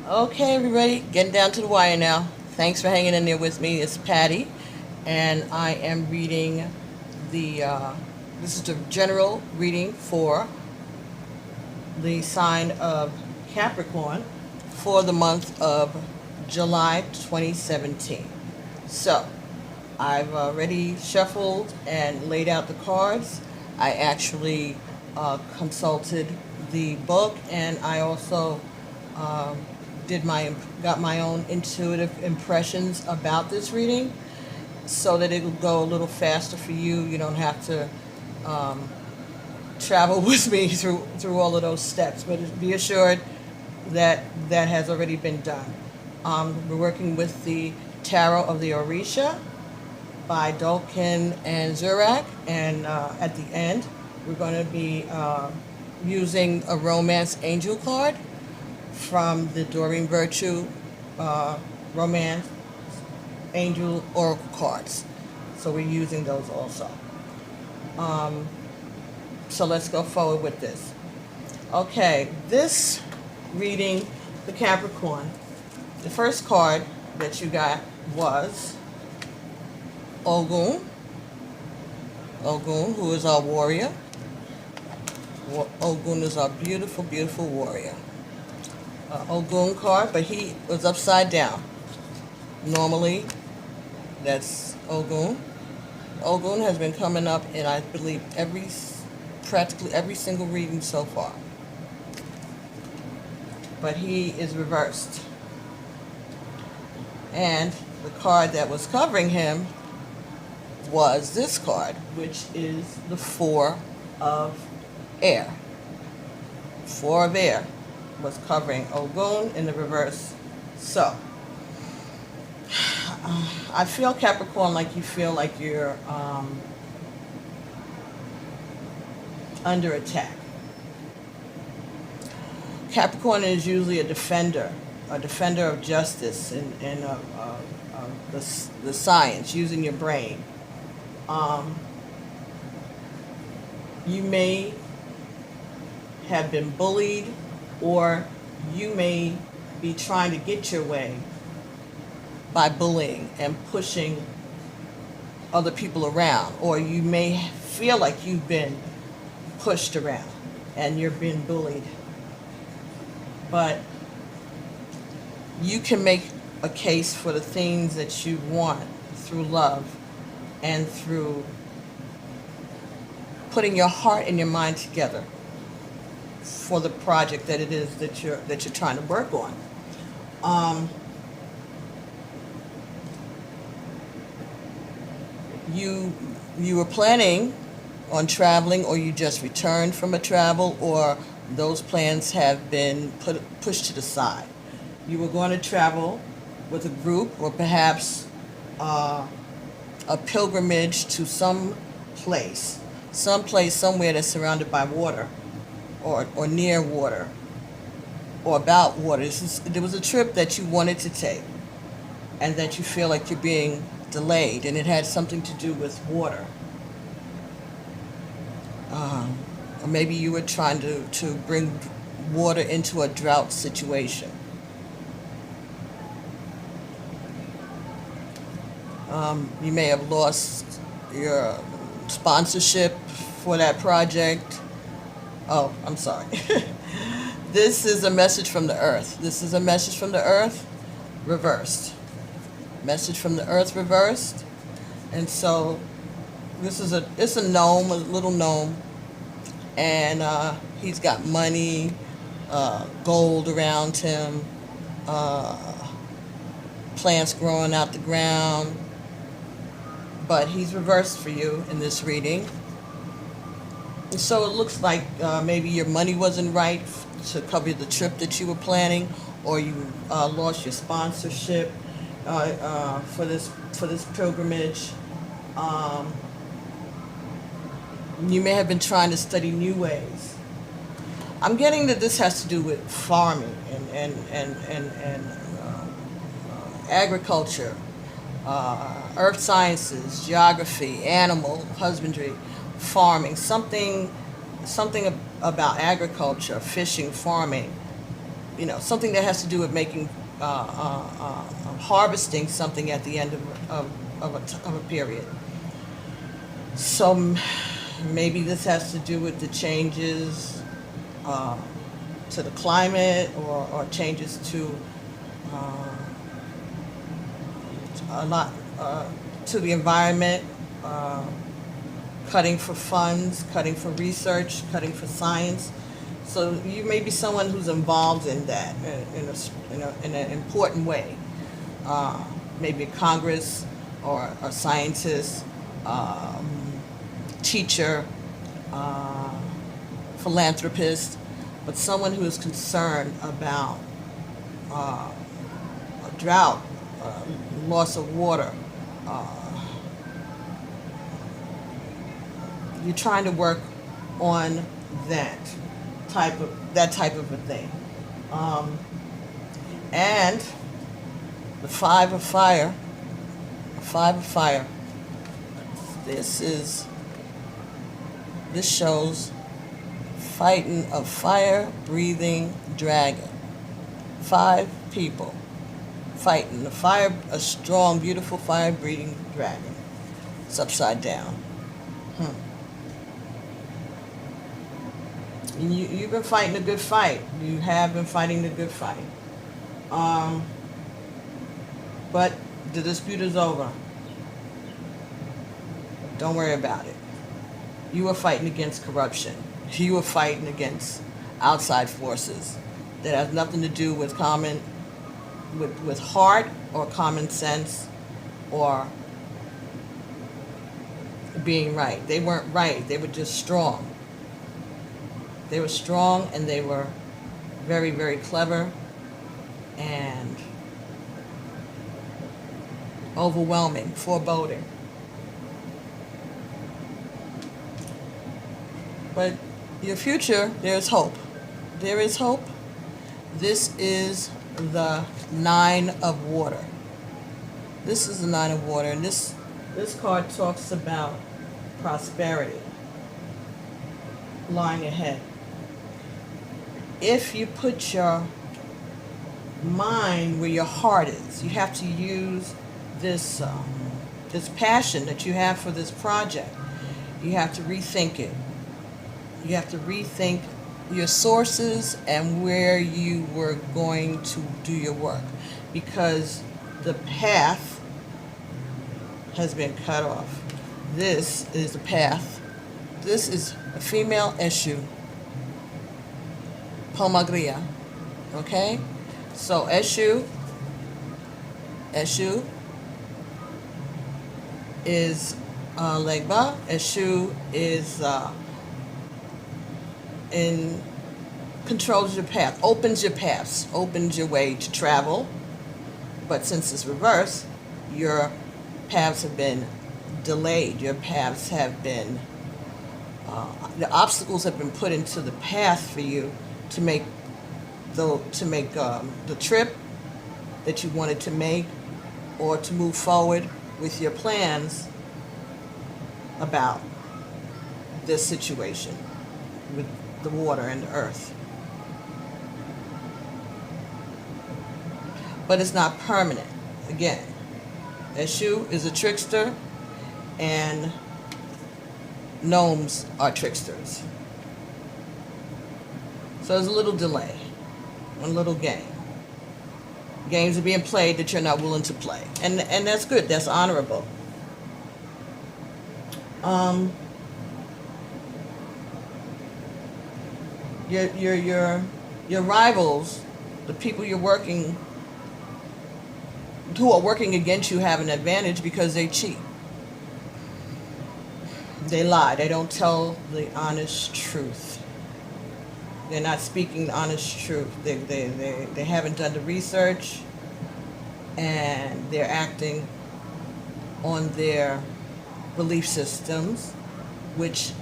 Okay, everybody, getting down to the wire now. Thanks for hanging in there with me. It's Patty, and I am reading the. This is the general reading for the sign of Capricorn for the month of July 2017. So, I've already shuffled and laid out the cards. I actually consulted the book, and I also got my own intuitive impressions about this reading, so that it'll go a little faster for you. You don't have to travel with me through all of those steps, but be assured that that has already been done. We're working with the Tarot of the Orisha by Dolkin and Zurak, and at the end we're going to be using a Romance Angel card from the Doreen Virtue Romance Angel Oracle cards. So we're using those also. So let's go forward with this. Okay, this reading, the Capricorn, the first card that you got was Ogun. Ogun, who is our warrior. Ogun is our beautiful, beautiful warrior. Ogun card, but he was upside down. Normally, that's Ogun. Ogun has been coming up in, I believe, practically every single reading so far. But he is reversed. And the card that was covering him was this card, which is the Four of Air. Four of Air was covering Ogun in the reverse. So, I feel, Capricorn, like you feel like you're under attack. Capricorn is usually a defender of justice and the science, using your brain. You may have been bullied, or you may be trying to get your way by bullying and pushing other people around, or you may feel like you've been pushed around and you're being bullied. But you can make a case for the things that you want through love and through putting your heart and your mind together for the project that it is that you're trying to work on. You were planning on traveling, or you just returned from a travel, or those plans have been pushed to the side. You were going to travel with a group, or perhaps a pilgrimage to some place, somewhere that's surrounded by water, or near water, or about water. There was a trip that you wanted to take, and that you feel like you're being delayed, and it had something to do with water. Or maybe you were trying to bring water into a drought situation. You may have lost your sponsorship for that project. Oh, I'm sorry. This is a message from the earth. This is a message from the earth reversed. Message from the earth reversed. And so it's a gnome, a little gnome, and he's got money, gold around him, plants growing out the ground. But he's reversed for you in this reading. And so it looks like maybe your money wasn't right to cover the trip that you were planning, or you lost your sponsorship for this pilgrimage. You may have been trying to study new ways. I'm getting that this has to do with farming and agriculture, earth sciences, geography, animal husbandry, farming, something about agriculture, fishing, farming, something that has to do with making, harvesting something at the end of a period. So maybe this has to do with the changes to the climate, or changes to a lot to the environment, cutting for funds, cutting for research, cutting for science. So you may be someone who's involved in that in an important way. Maybe a Congress, or a scientist, teacher, philanthropist, but someone who is concerned about a drought, loss of water. You're trying to work on that type of a thing. And the Five of Fire. This shows fighting a fire-breathing dragon. 5 people fighting a strong, beautiful fire-breathing dragon. It's upside down. You've been fighting a good fight. You have been fighting a good fight. But the dispute is over. Don't worry about it. You are fighting against corruption. You are fighting against outside forces that has nothing to do with with heart, or common sense, or being right. They weren't right. They were just strong. They were strong, and they were very, very clever and overwhelming, foreboding. But your future, there's hope. There is hope. This is the 9 of Water. This is the 9 of Water, and this card talks about prosperity lying ahead. If you put your mind where your heart is, you have to use this passion that you have for this project. You have to rethink it. You have to rethink your sources and where you were going to do your work, because the path has been cut off. This is the path. This is a female issue. Pomagria. Okay? So Eshu is Legba. Eshu is controls your path, opens your paths, opens your way to travel. But since it's reverse, your paths have been delayed. Your paths have been, the obstacles have been put into the path for you to make the trip that you wanted to make, or to move forward with your plans about this situation with the water and the earth. But it's not permanent. Again, Eshu is a trickster, and gnomes are tricksters. So there's a little delay, a little game. Games are being played that you're not willing to play, and that's good. That's honorable. Your rivals, the people who are working against you, have an advantage because they cheat. They lie. They don't tell the honest truth. They're not speaking the honest truth. They haven't done the research, and they're acting on their belief systems, which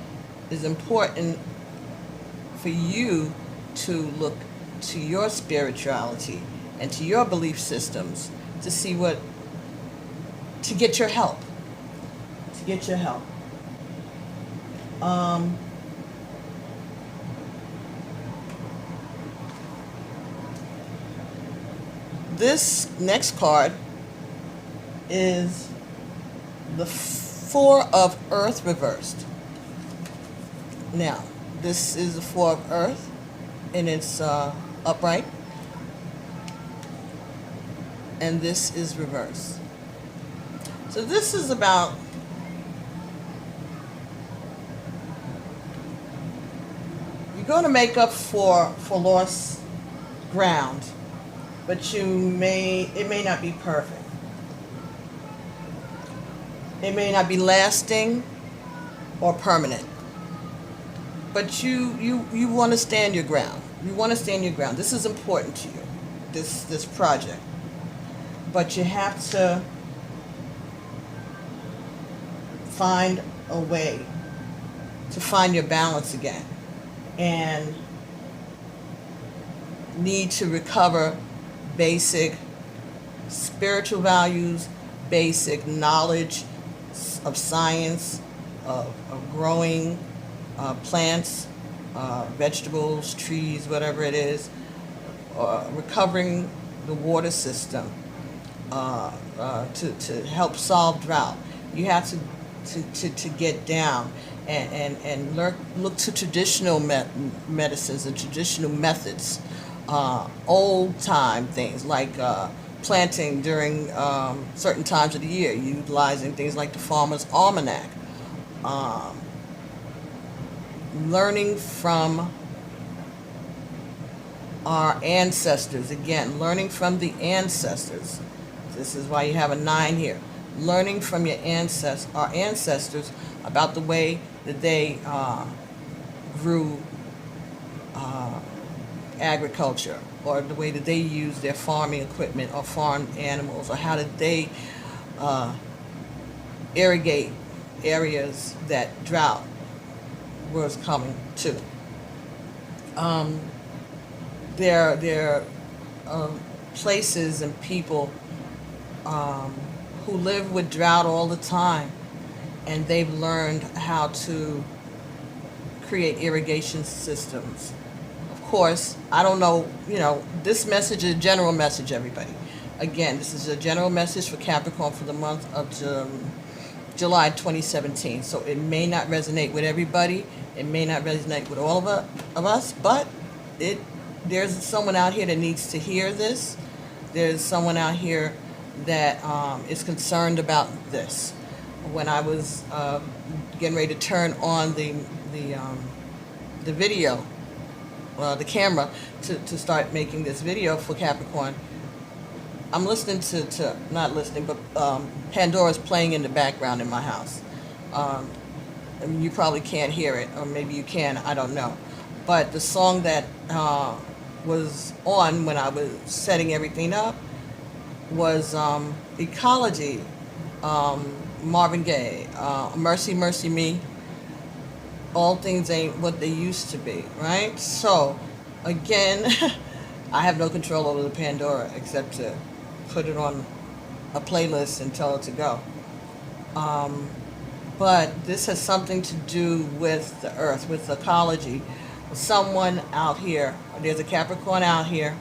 is important for you to look to your spirituality and to your belief systems to see to get your help. To get your help. this next card is the Four of Earth reversed. Now, this is the Four of Earth, and it's upright, and this is reversed. So this is about you're going to make up for lost ground, but it may not be perfect. It may not be lasting or permanent. But you want to stand your ground. You want to stand your ground. This is important to you, this project. But you have to find a way to find your balance again, and need to recover basic spiritual values, basic knowledge of science, of growing plants, vegetables, trees, whatever it is, recovering the water system to help solve drought. You have to get down and look to traditional medicines and traditional methods, old time things like planting during certain times of the year, utilizing things like the Farmer's Almanac, learning from our ancestors. Again, learning from the ancestors. This is why you have a 9 here. Learning from our ancestors about the way that they grew agriculture, or the way that they used their farming equipment or farmed animals, or how did they irrigate areas that drought was coming to. There are places and people who live with drought all the time, and they've learned how to create irrigation systems. Of course, I don't know, this message is a general message, everybody. Again, this is a general message for Capricorn for the month of July 2017. So it may not resonate with everybody. It may not resonate with all of us, but there's someone out here that needs to hear this. There's someone out here that is concerned about this. When I was getting ready to turn on the video, the camera, to start making this video for Capricorn, I'm listening not listening, but Pandora's playing in the background in my house. I mean, you probably can't hear it, or maybe you can, I don't know. But the song that was on when I was setting everything up was Ecology, Marvin Gaye, Mercy, Mercy Me. All things ain't what they used to be, right? So, again, I have no control over the Pandora except to put it on a playlist and tell it to go. But this has something to do with the earth, with ecology. Someone out here, there's a Capricorn out here,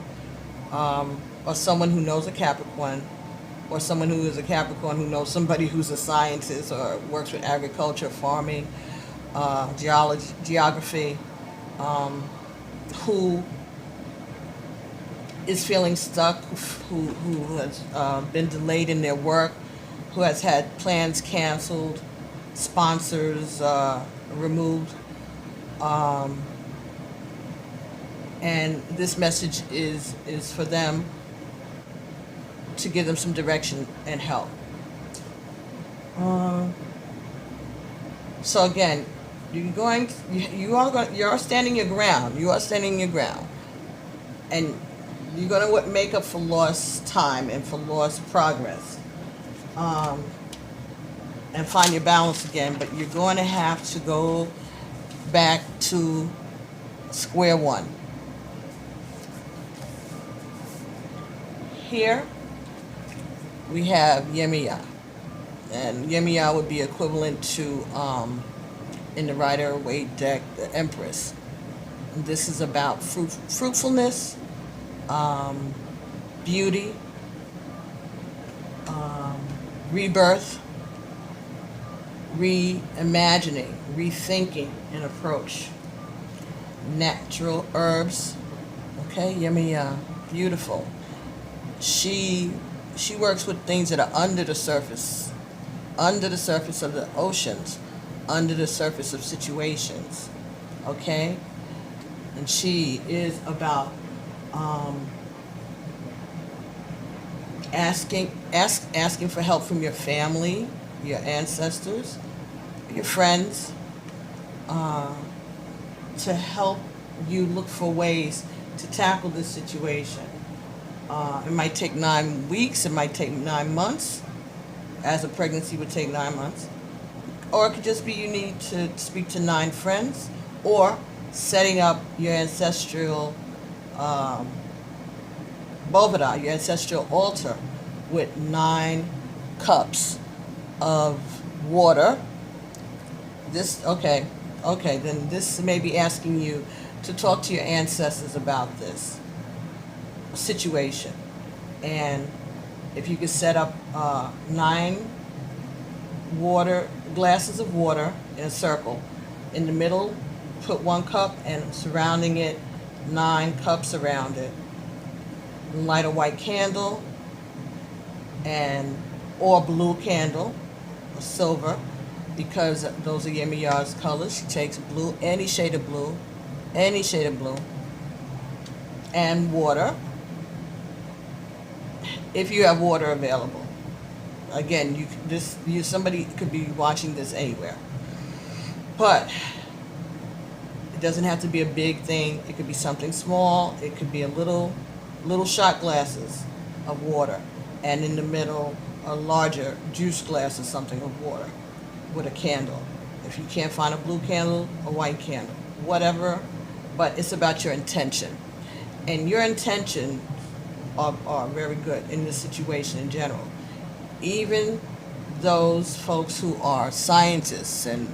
or someone who knows a Capricorn, or someone who is a Capricorn who knows somebody who's a scientist or works with agriculture, farming, geography, who is feeling stuck, who has been delayed in their work, who has had plans canceled, sponsors removed, and this message is for them, to give them some direction and help. So again, you're standing your ground. You are standing your ground, and you're going to make up for lost time and for lost progress, and find your balance again. But you're going to have to go back to square one. Here we have Yemiya, and Yemiya would be equivalent to, in the Rider-Waite deck, the Empress. And this is about fruitfulness, beauty, rebirth, reimagining, rethinking an approach. Natural herbs, okay, yummy, beautiful. She works with things that are under the surface of the oceans, under the surface of situations, okay? And she is about asking for help from your family, your ancestors, your friends, to help you look for ways to tackle this situation. It might take 9 weeks, it might take 9 months, as a pregnancy would take 9 months. Or it could just be you need to speak to 9 friends, or setting up your ancestral bovada, your ancestral altar, with 9 cups of water. Then this may be asking you to talk to your ancestors about this situation. And if you could set up 9 glasses of water in a circle. In the middle, put 1 cup, and surrounding it, 9 cups around it. Light a white candle, or a blue candle, or silver, because those are Yemiya's colors. She takes blue, any shade of blue, and water, if you have water available. Again, somebody could be watching this anywhere, but it doesn't have to be a big thing. It could be something small. It could be a little shot glasses of water, and in the middle, a larger juice glass or something of water with a candle. If you can't find a blue candle, a white candle, whatever, but it's about your intention. And your intention are very good in this situation in general. Even those folks who are scientists and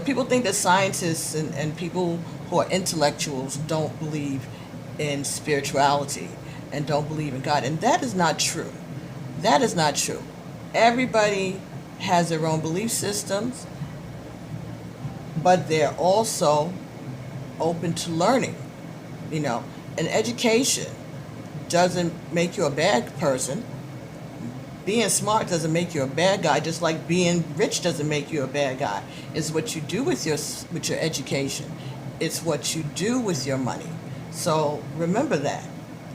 people think that scientists and people who are intellectuals don't believe in spirituality and don't believe in God. And that is not true. That is not true. Everybody has their own belief systems, but they're also open to learning. And education doesn't make you a bad person. Being smart doesn't make you a bad guy, just like being rich doesn't make you a bad guy. It's what you do with your education. It's what you do with your money. So remember that,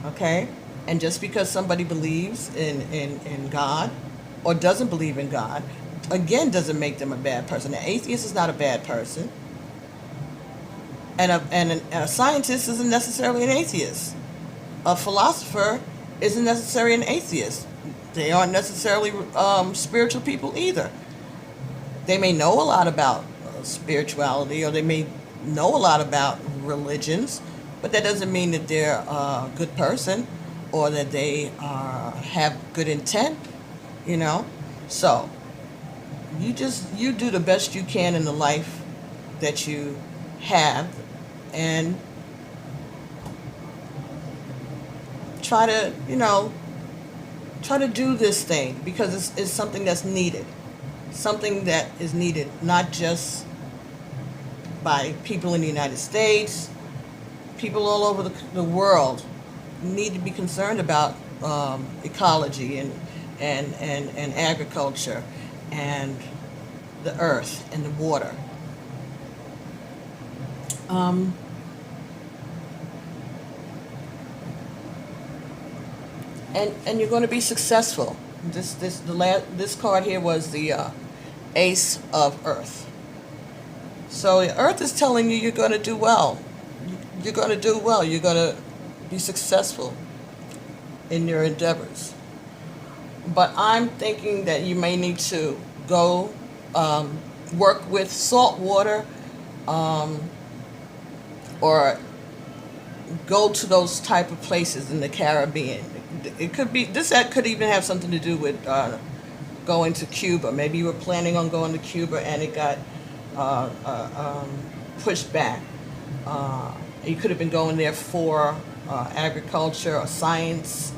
okay? And just because somebody believes in God or doesn't believe in God, again, doesn't make them a bad person. An atheist is not a bad person. And a scientist isn't necessarily an atheist. A philosopher isn't necessarily an atheist. They aren't necessarily spiritual people either. They may know a lot about spirituality, or they may know a lot about religions, but that doesn't mean that they're a good person or that they have good intent, So you do the best you can in the life that you have, and try to do this thing, because it's something that's needed. Something that is needed not just by people in the United States, people all over the world need to be concerned about ecology and agriculture and the earth and the water. And you're going to be successful. This card here was the Ace of Earth. So the Earth is telling you you're going to do well. You're going to do well. You're going to be successful in your endeavors. But I'm thinking that you may need to go work with salt water, or go to those type of places in the Caribbean. It could be that could even have something to do with going to Cuba. Maybe you were planning on going to Cuba and it got pushed back. You could have been going there for agriculture or science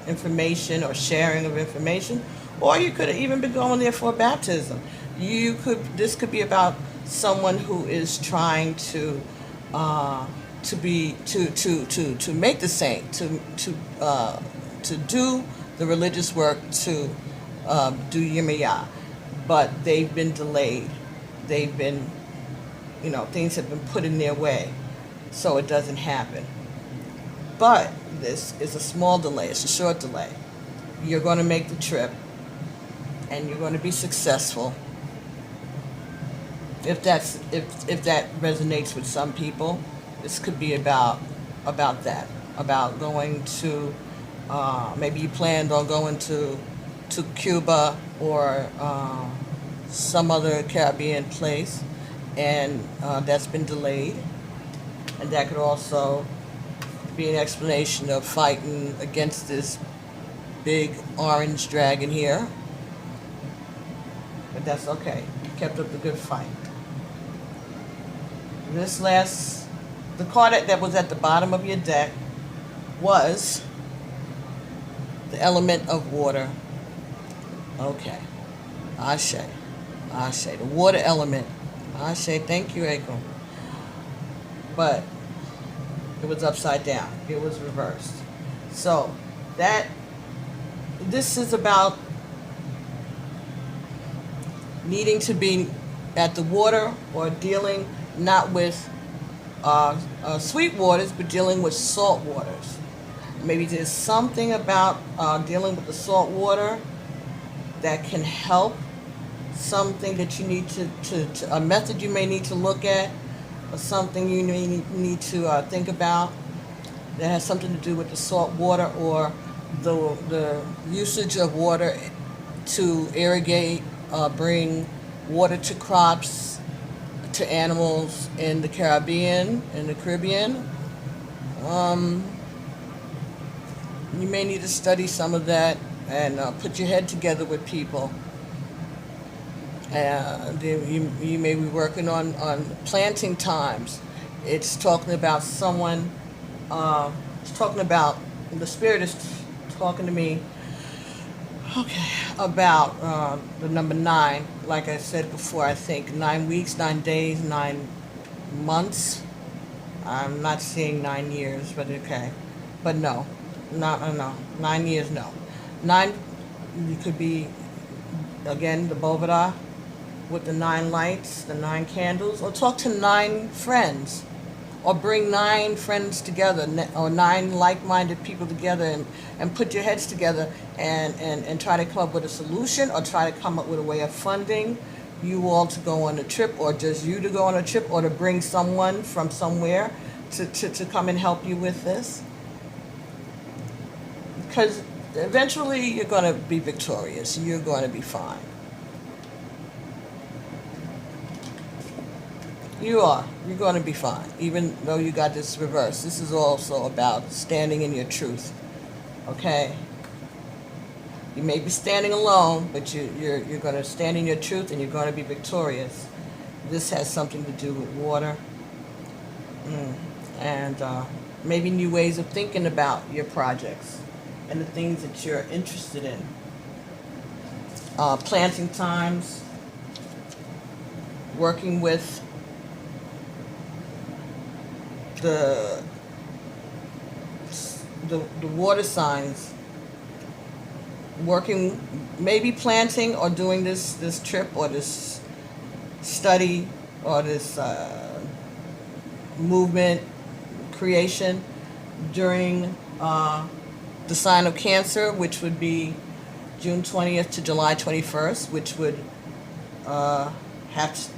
information or sharing of information, or you could have even been going there for baptism. This could be about someone who is trying to make the saint, to do the religious work, to do Yirmiyah, but they've been delayed. They've been, things have been put in their way, so it doesn't happen. But this is a small delay. It's a short delay. You're going to make the trip, and you're going to be successful. If that resonates with some people, this could be about that, about going to, maybe you planned on going to Cuba or some other Caribbean place, and that's been delayed. And that could also be an explanation of fighting against this big orange dragon here. But that's okay. You kept up the good fight. The card that was at the bottom of your deck was the element of water. Okay. Ashe. The water element. Ashe. Thank you, Eko. But it was upside down. It was reversed. So this is about needing to be at the water, or dealing not with sweet waters, but dealing with salt waters. Maybe there's something about dealing with the salt water that can help, something that you need a method you may need to look at, or something you need to think about that has something to do with the salt water, or the usage of water to irrigate, bring water to crops, to animals in the Caribbean. You may need to study some of that and put your head together with people. You may be working on planting times. It's talking about someone, the Spirit is talking to me, about the number 9. Like I said before, I think 9 weeks, 9 days, 9 months. I'm not seeing 9 years, but okay. But no. 9 years, no. 9, you could be, again, the Bovada with the 9 lights, the 9 candles, or talk to 9 friends, or bring 9 friends together, or 9 like-minded people together, and put your heads together and try to come up with a solution, or try to come up with a way of funding you all to go on a trip, or just you to go on a trip, or to bring someone from somewhere to come and help you with this. Because eventually you're going to be victorious. You're going to be fine. You're going to be fine, even though you got this reverse. This is also about standing in your truth, okay? You may be standing alone, but you're going to stand in your truth, and you're going to be victorious. This has something to do with water, and maybe new ways of thinking about your projects and the things that you're interested in. Planting times, working with the water signs, working, maybe planting or doing this trip or this study or this movement creation during the sign of Cancer, which would be June 20th to July 21st, which would half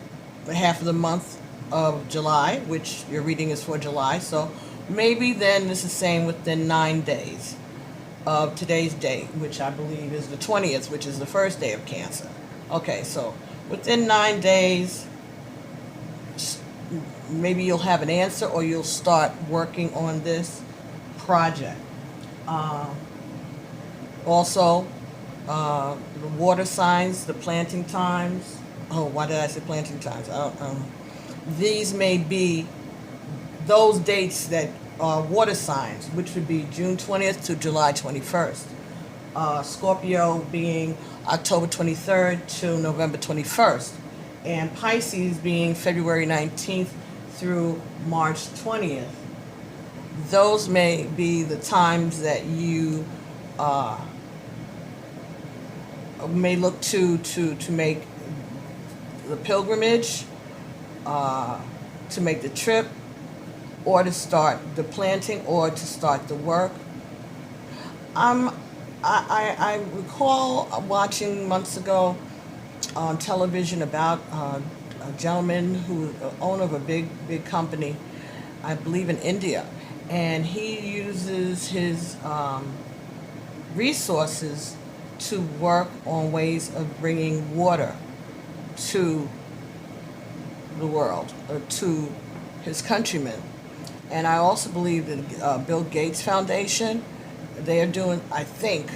of the month of July, which your reading is for July. So maybe then this is saying within 9 days of today's date, which I believe is the 20th, which is the first day of Cancer. Okay, so within 9 days, maybe you'll have an answer, or you'll start working on this project. Also, the water signs, the planting times. Oh, why did I say planting times? These may be those dates that water signs, which would be June 20th to July 21st. Scorpio being October 23rd to November 21st. And Pisces being February 19th through March 20th. Those may be the times that you may look to make the pilgrimage, to make the trip, or to start the planting, or to start the work. I recall watching months ago on television about a gentleman who owner of a big company, I believe in India, and he uses his resources to work on ways of bringing water to the world, or to his countrymen. And I also believe that Bill Gates Foundation, they are doing, I think,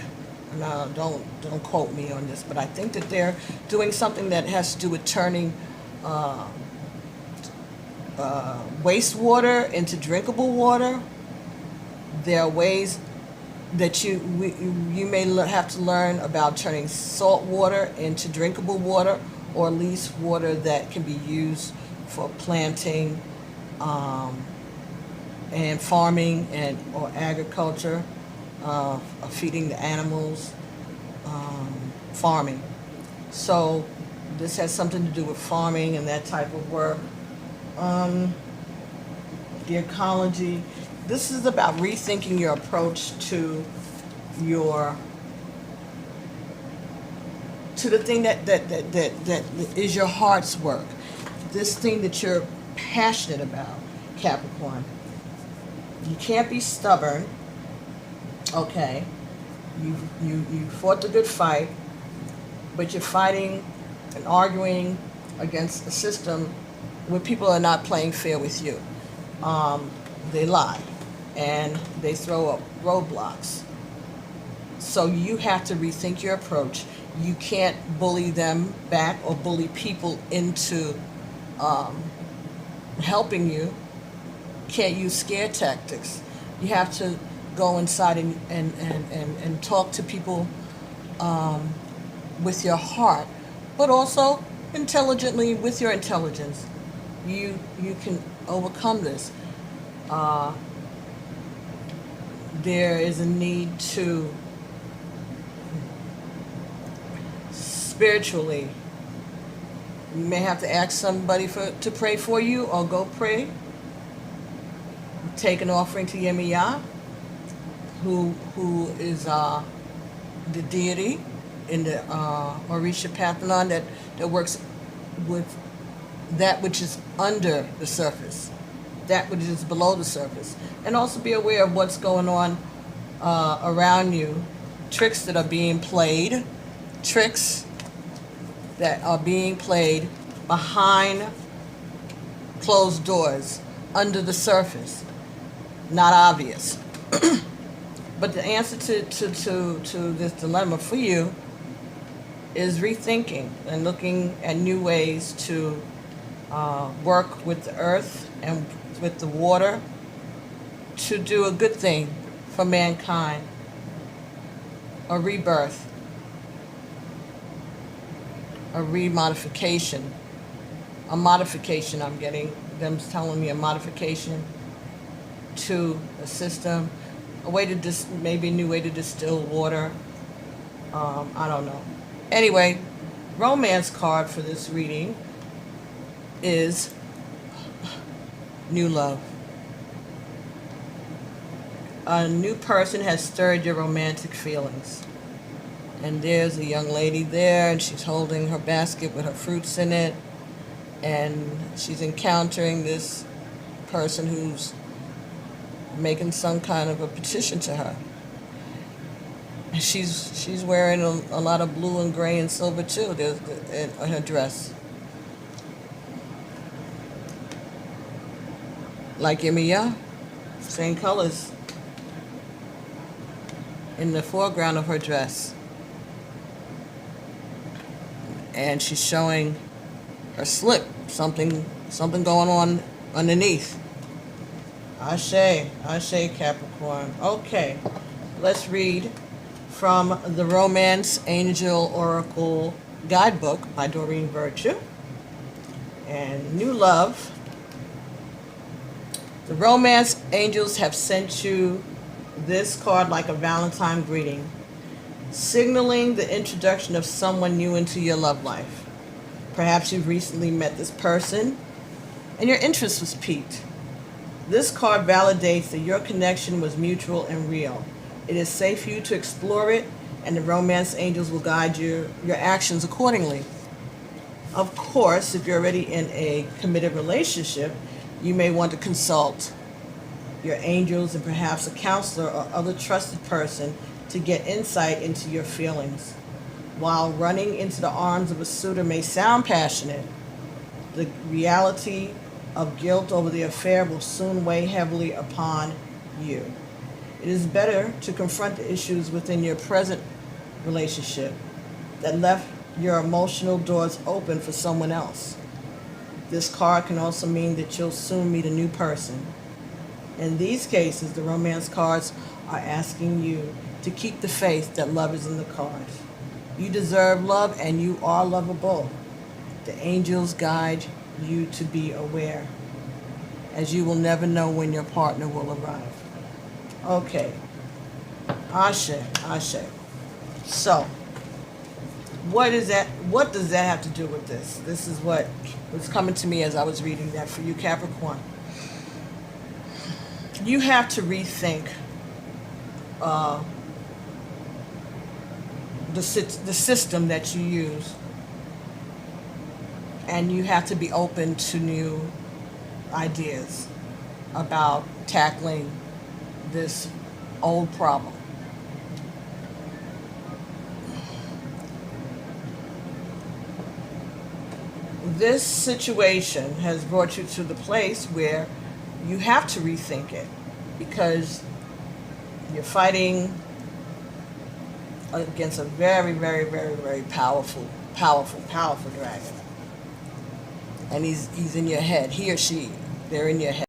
no, don't quote me on this, but I think that they're doing something that has to do with turning wastewater into drinkable water. There are ways that you may have to learn about turning salt water into drinkable water, or at least water that can be used for planting and farming or agriculture, feeding the animals, farming. So this has something to do with farming and that type of work. The ecology. This is about rethinking your approach to the thing that is your heart's work. This thing that you're passionate about, Capricorn. You can't be stubborn. Okay. You fought the good fight, but you're fighting and arguing against a system where people are not playing fair with you. They lie and they throw up roadblocks. So you have to rethink your approach. You can't bully them back or bully people into helping you. Can't use scare tactics. You have to go inside and talk to people with your heart, but also intelligently with your intelligence. You can overcome this. There is a need to spiritually. You may have to ask somebody to pray for you, or go pray. Take an offering to Yemiya, who is the deity in the Orisha pantheon that works with that which is under the surface, that which is below the surface. And also be aware of what's going on around you, tricks that are being played, behind closed doors, under the surface, not obvious. But the answer to this dilemma for you is rethinking and looking at new ways to work with the earth and with the water to do a good thing for mankind, a rebirth, a remodification, a modification. I'm getting them telling me a modification to a system, a way to maybe a new way to distill water. I don't know. Anyway, romance card for this reading is new love. A new person has stirred your romantic feelings. And there's a young lady there, and she's holding her basket with her fruits in it, and she's encountering this person who's making some kind of a petition to her. And she's wearing a lot of blue and gray and silver too. There's in her dress. Like Emiya, same colors in the foreground of her dress. And she's showing her slip, something going on underneath. Ashe, Capricorn. Okay, let's read from the Romance Angel Oracle Guidebook by Doreen Virtue. And New Love. The romance angels have sent you this card like a Valentine greeting, signaling the introduction of someone new into your love life. Perhaps you've recently met this person and your interest was piqued. This card validates that your connection was mutual and real. It is safe for you to explore it, and the romance angels will guide your actions accordingly. Of course, if you're already in a committed relationship, you may want to consult your angels and perhaps a counselor or other trusted person to get insight into your feelings. While running into the arms of a suitor may sound passionate, the reality of guilt over the affair will soon weigh heavily upon you. It is better to confront the issues within your present relationship that left your emotional doors open for someone else. This card can also mean that you'll soon meet a new person. In these cases, the romance cards are asking you to keep the faith that love is in the cards. You deserve love and you are lovable. The angels guide you to be aware, as you will never know when your partner will arrive. Okay. Ashe. So, what does that have to do with this? This is what was coming to me as I was reading that for you, Capricorn. You have to rethink the system that you use, and you have to be open to new ideas about tackling this old problem. This situation has brought you to the place where you have to rethink it, because you're fighting against a very, very, very, very powerful dragon. And he's in your head. He or she, they're in your head.